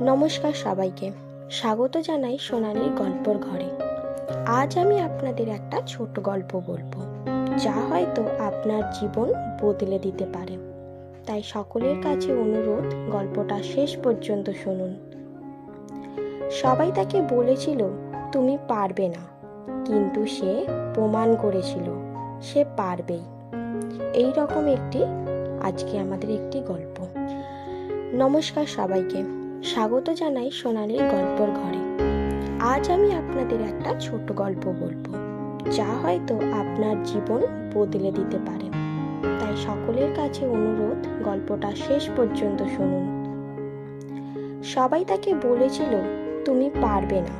নমস্কার সবাইকে, স্বাগত জানাই সোনালীর গল্পর ঘরে। আজ আমি আপনাদের একটা ছোট গল্প বলবো, যা হয়তো আপনার জীবন বদলে দিতে পারে। তাই সকলের কাছে অনুরোধ, গল্পটা শেষ পর্যন্ত শুনুন। সবাই তাকে বলেছিল তুমি পারবে না, কিন্তু সে প্রমাণ করেছিল সে পারবেই। এই রকম আজকে আমাদের একটি গল্প। নমস্কার সবাইকে, স্বাগত জানাই সোনালীর গল্পর ঘরে। আজ আমি আপনাদের একটা ছোট গল্প বলবো, যা হয়তো আপনার জীবন বদলে দিতে পারে। তাই সকলের কাছে অনুরোধ, গল্পটা শেষ পর্যন্ত শুনুন। সবাই তাকে বলেছিল তুমি পারবে না,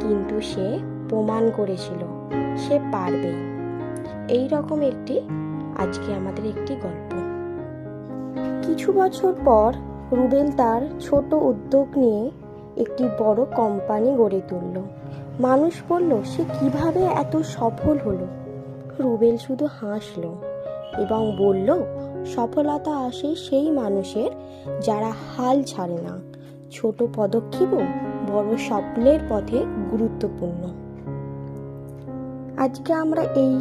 কিন্তু সে প্রমাণ করেছিল সে পারবেই। এই রকম আজকে আমাদের একটি গল্প। কিছু বছর পর রুবেল তার ছোট উদ্যোগ নিয়ে একটি বড় কোম্পানি গড়ে তুলল। মানুষ বলল সে কিভাবে এত সফল হলো। রুবেল শুধু হাসল এবং বলল, সফলতা আসে সেই মানুষের যারা হাল ছাড়ে না। ছোট পদক্ষেপও বড় স্বপ্নের পথে গুরুত্বপূর্ণ। আজকে আমরা এই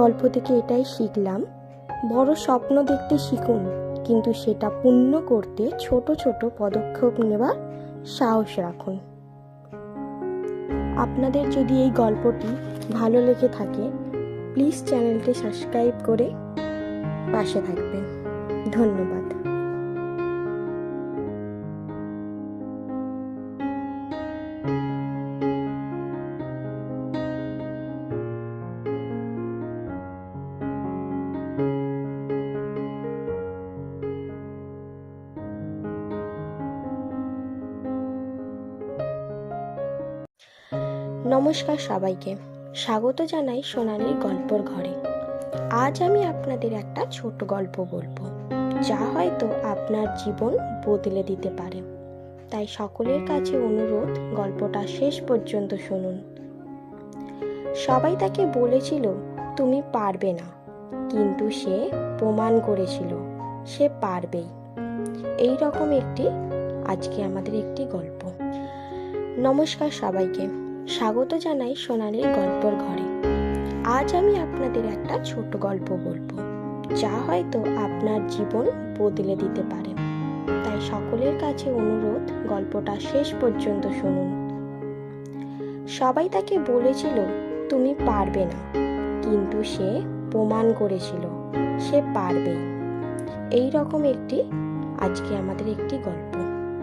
গল্প থেকে এটাই শিখলাম, বড় স্বপ্ন দেখতে শিখুন, কিন্তু সেটা পূর্ণ করতে ছোট ছোট পদক্ষেপ নেওয়ার সাহস রাখুন। আপনাদের যদি এই গল্পটি ভালো লেগে থাকে, প্লিজ চ্যানেলটি সাবস্ক্রাইব করে পাশে থাকবেন। ধন্যবাদ। নমস্কার সবাইকে, স্বাগত জানাই সোনালীর গল্পর ঘরে। আজ আমি আপনাদের একটা ছোট গল্প বলবো, যা হয়তো আপনার জীবন বদলে দিতে পারে। তাই সকলের কাছে অনুরোধ, গল্পটা শেষ পর্যন্ত শুনুন। সবাই তাকে বলেছিল তুমি পারবে না, কিন্তু সে প্রমাণ করেছিল সে পারবেই। এই রকম আজকে আমাদের একটি গল্প। নমস্কার সবাইকে, স্বাগত জানাই সোনালীর গল্পর ঘরে। আজ আমি আপনাদের একটা ছোট গল্প বলবো, যা হয়তো আপনার জীবন বদলে দিতে পারে। তাই সকলের কাছে অনুরোধ, গল্পটা শেষ পর্যন্ত শুনুন। সবাই তাকে বলেছিল তুমি পারবে না, কিন্তু সে প্রমাণ করেছিল সে পারবেই। এই রকম আজকে আমাদের একটি গল্প।